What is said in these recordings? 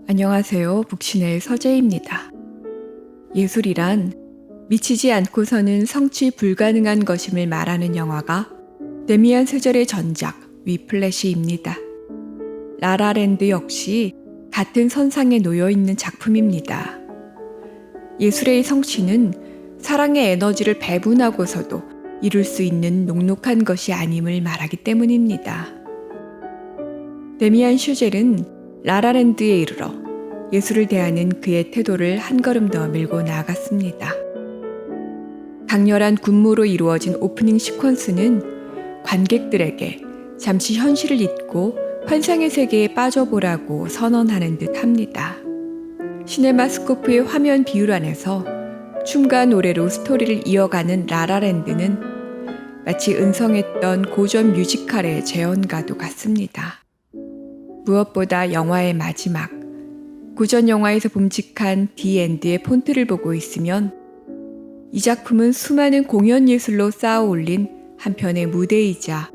안녕하세요. 북신의 서재입니다. 예술이란 미치지 않고서는 성취 불가능한 것임을 말하는 영화가 데미안 세절의 전작 위플래시입니다. 라라랜드 역시 같은 선상에 놓여 있는 작품입니다. 예술의 성취는 사랑의 에너지를 배분하고서도 이룰 수 있는 녹록한 것이 아님을 말하기 때문입니다. 데미안 슈젤은 라라랜드에 이르러 예술을 대하는 그의 태도를 한 걸음 더 밀고 나아갔습니다. 강렬한 군무로 이루어진 오프닝 시퀀스는 관객들에게 잠시 현실을 잊고 환상의 세계에 빠져보라고 선언하는 듯 합니다. 시네마스코프의 화면 비율 안에서 춤과 노래로 스토리를 이어가는 라라랜드는 마치 은성했던 고전 뮤지컬의 재현과도 같습니다. 무엇보다 영화의 마지막, 고전 영화에서 봄직한 디엔드의 폰트를 보고 있으면 이 작품은 수많은 공연 예술로 쌓아 올린 한편의 무대이자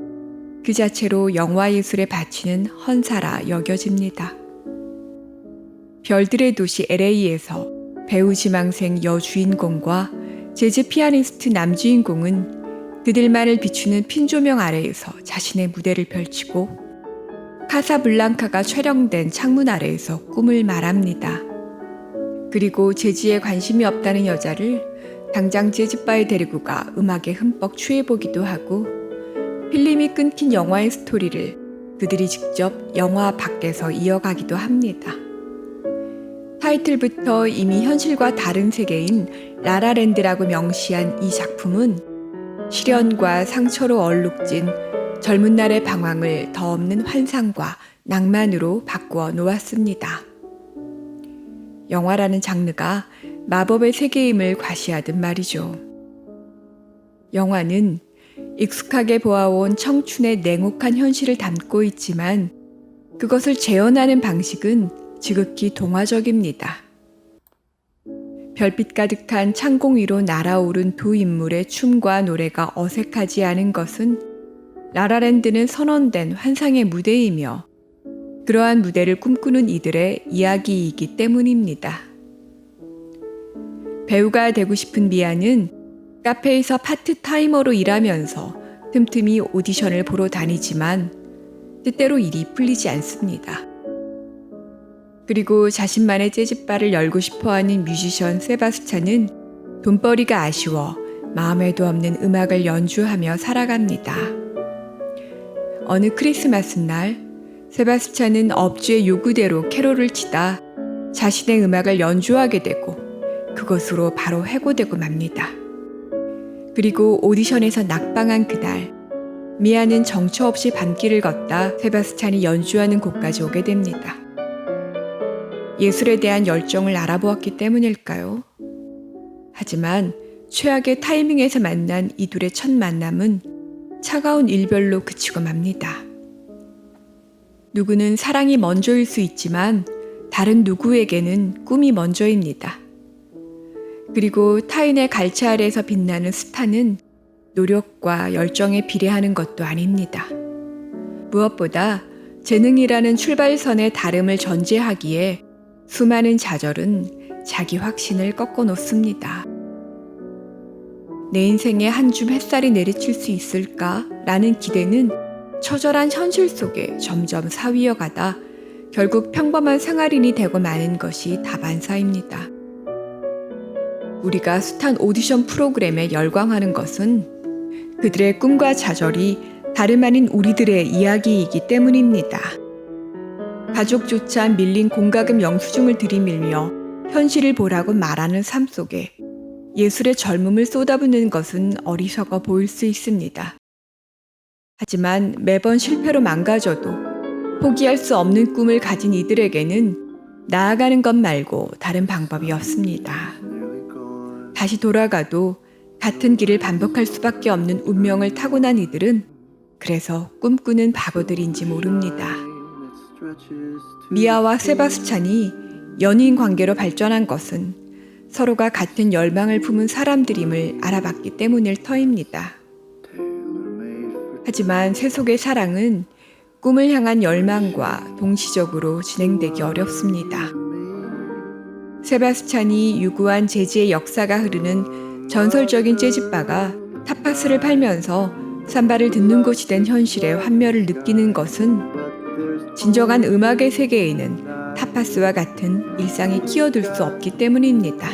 그 자체로 영화 예술에 바치는 헌사라 여겨집니다. 별들의 도시 LA에서 배우 지망생 여주인공과 재즈 피아니스트 남주인공은 그들만을 비추는 핀 조명 아래에서 자신의 무대를 펼치고 카사블랑카가 촬영된 창문 아래에서 꿈을 말합니다. 그리고 재즈에 관심이 없다는 여자를 당장 재즈바에 데리고 가 음악에 흠뻑 취해보기도 하고 필름이 끊긴 영화의 스토리를 그들이 직접 영화 밖에서 이어가기도 합니다. 타이틀부터 이미 현실과 다른 세계인 라라랜드라고 명시한 이 작품은 시련과 상처로 얼룩진 젊은 날의 방황을 더 없는 환상과 낭만으로 바꾸어 놓았습니다. 영화라는 장르가 마법의 세계임을 과시하듯 말이죠. 영화는 익숙하게 보아온 청춘의 냉혹한 현실을 담고 있지만 그것을 재현하는 방식은 지극히 동화적입니다. 별빛 가득한 창공 위로 날아오른 두 인물의 춤과 노래가 어색하지 않은 것은 라라랜드는 선언된 환상의 무대이며 그러한 무대를 꿈꾸는 이들의 이야기이기 때문입니다. 배우가 되고 싶은 미아는 카페에서 파트타이머로 일하면서 틈틈이 오디션을 보러 다니지만 때때로 일이 풀리지 않습니다. 그리고 자신만의 재즈바를 열고 싶어하는 뮤지션 세바스찬은 돈벌이가 아쉬워 마음에도 없는 음악을 연주하며 살아갑니다. 어느 크리스마스 날 세바스찬은 업주의 요구대로 캐롤을 치다 자신의 음악을 연주하게 되고 그것으로 바로 해고되고 맙니다. 그리고 오디션에서 낙방한 그날 미아는 정처 없이 밤길을 걷다 세바스찬이 연주하는 곳까지 오게 됩니다. 예술에 대한 열정을 알아보았기 때문일까요? 하지만 최악의 타이밍에서 만난 이 둘의 첫 만남은 차가운 일별로 그치고 맙니다. 누구는 사랑이 먼저일 수 있지만 다른 누구에게는 꿈이 먼저입니다. 그리고 타인의 갈채 아래에서 빛나는 스타는 노력과 열정에 비례하는 것도 아닙니다. 무엇보다 재능이라는 출발선의 다름을 전제하기에 수많은 좌절은 자기 확신을 꺾어 놓습니다. 내 인생에 한 줌 햇살이 내리칠 수 있을까? 라는 기대는 처절한 현실 속에 점점 사위어 가다 결국 평범한 생활인이 되고 마는 것이 다반사입니다. 우리가 숱한 오디션 프로그램에 열광하는 것은 그들의 꿈과 좌절이 다름 아닌 우리들의 이야기이기 때문입니다. 가족조차 밀린 공과금 영수증을 들이밀며 현실을 보라고 말하는 삶 속에 예술의 젊음을 쏟아붓는 것은 어리석어 보일 수 있습니다. 하지만 매번 실패로 망가져도 포기할 수 없는 꿈을 가진 이들에게는 나아가는 것 말고 다른 방법이 없습니다. 다시 돌아가도 같은 길을 반복할 수밖에 없는 운명을 타고난 이들은 그래서 꿈꾸는 바보들인지 모릅니다. 미아와 세바스찬이 연인 관계로 발전한 것은 서로가 같은 열망을 품은 사람들임을 알아봤기 때문일 터입니다. 하지만 세속의 사랑은 꿈을 향한 열망과 동시적으로 진행되기 어렵습니다. 세바스찬이 유구한 재즈의 역사가 흐르는 전설적인 재즈바가 타파스를 팔면서 삼바를 듣는 곳이 된 현실의 환멸을 느끼는 것은 진정한 음악의 세계에는 타파스와 같은 일상이 끼어들 수 없기 때문입니다.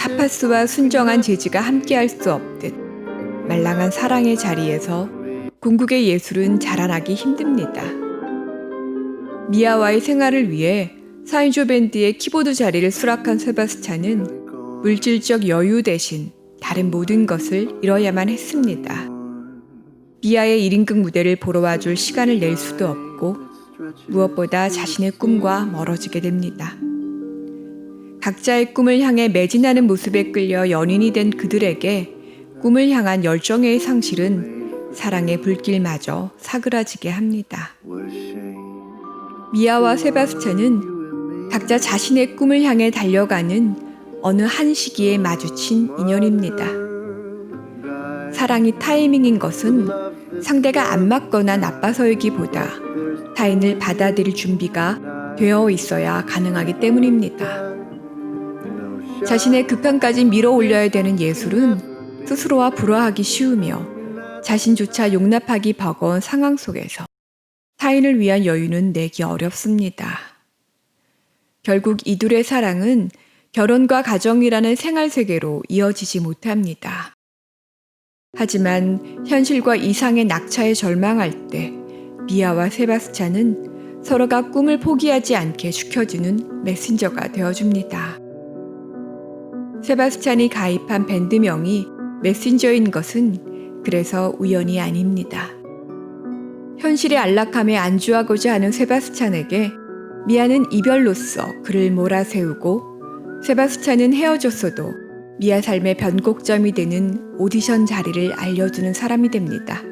타파스와 순정한 재즈가 함께할 수 없듯 말랑한 사랑의 자리에서 궁극의 예술은 자라나기 힘듭니다. 미아와의 생활을 위해 4인조 밴드의 키보드 자리를 수락한 세바스찬은 물질적 여유 대신 다른 모든 것을 잃어야만 했습니다. 미아의 1인극 무대를 보러 와줄 시간을 낼 수도 없고 무엇보다 자신의 꿈과 멀어지게 됩니다. 각자의 꿈을 향해 매진하는 모습에 끌려 연인이 된 그들에게 꿈을 향한 열정의 상실은 사랑의 불길마저 사그라지게 합니다. 미아와 세바스찬은 각자 자신의 꿈을 향해 달려가는 어느 한 시기에 마주친 인연입니다. 사랑이 타이밍인 것은 상대가 안 맞거나 나빠서이기보다 타인을 받아들일 준비가 되어 있어야 가능하기 때문입니다. 자신의 극한까지 밀어 올려야 되는 예술은 스스로와 불화하기 쉬우며 자신조차 용납하기 버거운 상황 속에서 타인을 위한 여유는 내기 어렵습니다. 결국 이둘의 사랑은 결혼과 가정이라는 생활 세계로 이어지지 못합니다. 하지만 현실과 이상의 낙차에 절망할 때 미아와 세바스찬은 서로가 꿈을 포기하지 않게 지켜주는 메신저가 되어줍니다. 세바스찬이 가입한 밴드명이 메신저인 것은 그래서 우연이 아닙니다. 현실의 안락함에 안주하고자 하는 세바스찬에게 미아는 이별로서 그를 몰아세우고 세바스찬은 헤어졌어도 미아 삶의 변곡점이 되는 오디션 자리를 알려주는 사람이 됩니다.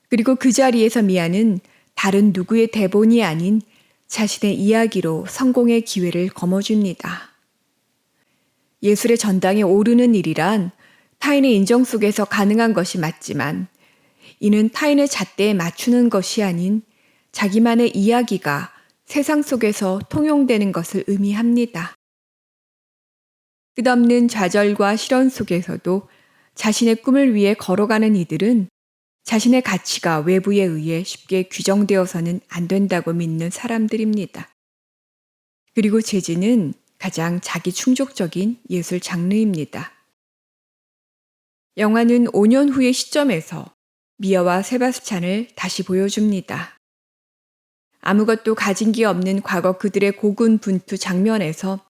그리고 그 자리에서 미아는 다른 누구의 대본이 아닌 자신의 이야기로 성공의 기회를 거머�줍니다. 예술의 전당에 오르는 일이란 타인의 인정 속에서 가능한 것이 맞지만 이는 타인의 잣대에 맞추는 것이 아닌 자기만의 이야기가 세상 속에서 통용되는 것을 의미합니다. 끝없는 좌절과 시련 속에서도 자신의 꿈을 위해 걸어가는 이들은 자신의 가치가 외부에 의해 쉽게 규정되어서는 안 된다고 믿는 사람들입니다. 그리고 재즈는 가장 자기 충족적인 예술 장르입니다. 영화는 5년 후의 시점에서 미아와 세바스찬을 다시 보여줍니다. 아무것도 가진 게 없는 과거 그들의 고군분투 장면에서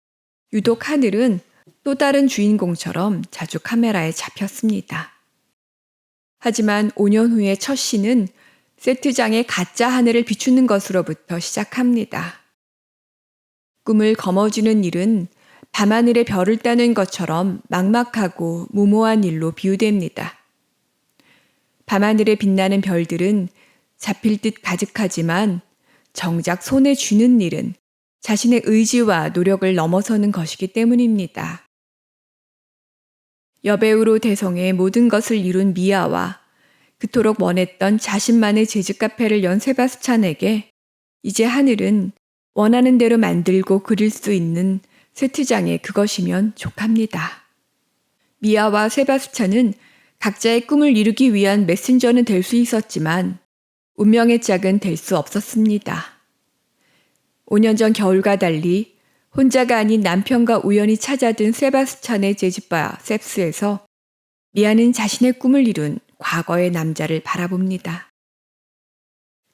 유독 하늘은 또 다른 주인공처럼 자주 카메라에 잡혔습니다. 하지만 5년 후의 첫 씬은 세트장의 가짜 하늘을 비추는 것으로부터 시작합니다. 꿈을 거머쥐는 일은 밤하늘의 별을 따는 것처럼 막막하고 무모한 일로 비유됩니다. 밤하늘에 빛나는 별들은 잡힐 듯 가득하지만 정작 손에 쥐는 일은 자신의 의지와 노력을 넘어서는 것이기 때문입니다. 여배우로 대성해 모든 것을 이룬 미아와 그토록 원했던 자신만의 재즈 카페를 연 세바스찬에게 이제 하늘은 원하는 대로 만들고 그릴 수 있는 세트장에 그것이면 족합니다. 미아와 세바스찬은 각자의 꿈을 이루기 위한 메신저는 될 수 있었지만 운명의 짝은 될 수 없었습니다. 5년 전 겨울과 달리 혼자가 아닌 남편과 우연히 찾아든 세바스찬의 재즈바 셉스에서 미아는 자신의 꿈을 이룬 과거의 남자를 바라봅니다.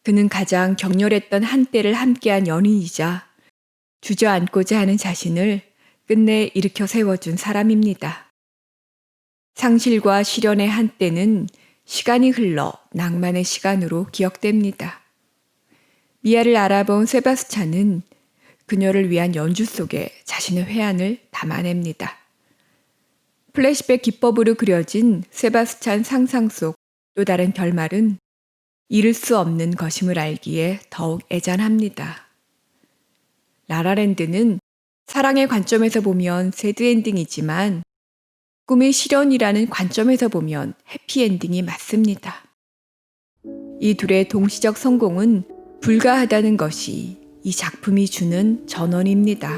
그는 가장 격렬했던 한때를 함께한 연인이자 주저앉고자 하는 자신을 끝내 일으켜 세워준 사람입니다. 상실과 시련의 한때는 시간이 흘러 낭만의 시간으로 기억됩니다. 미아를 알아본 세바스찬은 그녀를 위한 연주 속에 자신의 회한을 담아냅니다. 플래시백 기법으로 그려진 세바스찬 상상 속 또 다른 결말은 잃을 수 없는 것임을 알기에 더욱 애잔합니다. 라라랜드는 사랑의 관점에서 보면 새드엔딩이지만 꿈의 실현이라는 관점에서 보면 해피엔딩이 맞습니다. 이 둘의 동시적 성공은 불가하다는 것이 이 작품이 주는 전원입니다.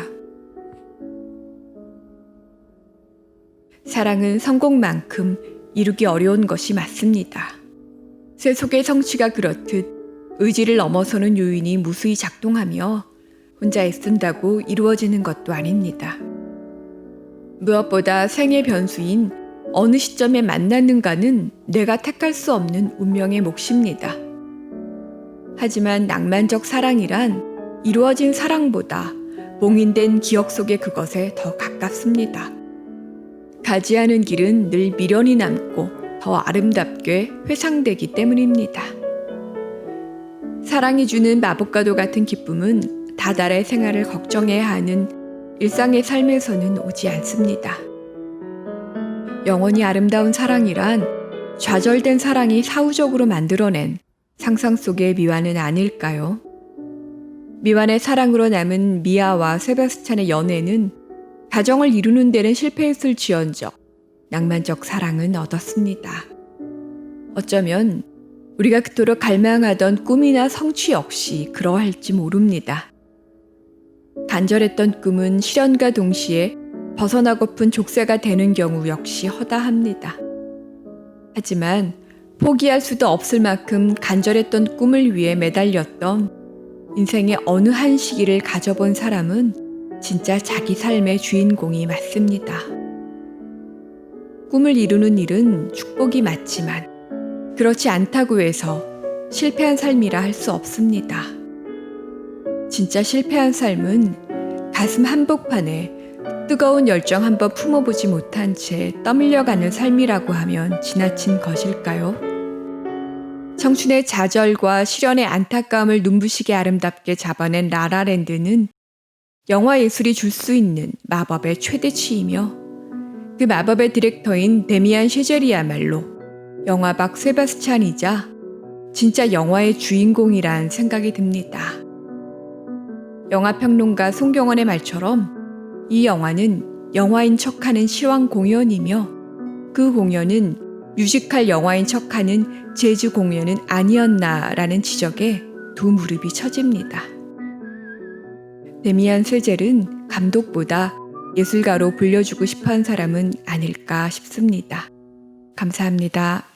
사랑은 성공만큼 이루기 어려운 것이 맞습니다. 세속의 성취가 그렇듯 의지를 넘어서는 요인이 무수히 작동하며 혼자 애쓴다고 이루어지는 것도 아닙니다. 무엇보다 생의 변수인 어느 시점에 만났는가는 내가 택할 수 없는 운명의 몫입니다. 하지만 낭만적 사랑이란 이루어진 사랑보다 봉인된 기억 속의 그것에 더 가깝습니다. 가지 않은 길은 늘 미련이 남고 더 아름답게 회상되기 때문입니다. 사랑이 주는 마법과도 같은 기쁨은 다달의 생활을 걱정해야 하는 일상의 삶에서는 오지 않습니다. 영원히 아름다운 사랑이란 좌절된 사랑이 사후적으로 만들어낸 상상 속의 미화는 아닐까요? 미완의 사랑으로 남은 미아와 세바스찬의 연애는 가정을 이루는 데는 실패했을지언정 낭만적 사랑은 얻었습니다. 어쩌면 우리가 그토록 갈망하던 꿈이나 성취 역시 그러할지 모릅니다. 간절했던 꿈은 실현과 동시에 벗어나고픈 족쇄가 되는 경우 역시 허다합니다. 하지만 포기할 수도 없을 만큼 간절했던 꿈을 위해 매달렸던 인생의 어느 한 시기를 가져본 사람은 진짜 자기 삶의 주인공이 맞습니다. 꿈을 이루는 일은 축복이 맞지만 그렇지 않다고 해서 실패한 삶이라 할 수 없습니다. 진짜 실패한 삶은 가슴 한복판에 뜨거운 열정 한번 품어보지 못한 채 떠밀려가는 삶이라고 하면 지나친 것일까요? 청춘의 좌절과 실현의 안타까움을 눈부시게 아름답게 잡아낸 라라랜드는 영화 예술이 줄 수 있는 마법의 최대치이며 그 마법의 디렉터인 데미안 셰젤이야말로 영화박 세바스찬이자 진짜 영화의 주인공이란 생각이 듭니다. 영화평론가 송경원의 말처럼 이 영화는 영화인 척하는 시황 공연이며 그 공연은 뮤지컬 영화인 척하는 재즈 공연은 아니었나라는 지적에 두 무릎이 처집니다. 데미안 셰젤은 감독보다 예술가로 불려주고 싶어한 사람은 아닐까 싶습니다. 감사합니다.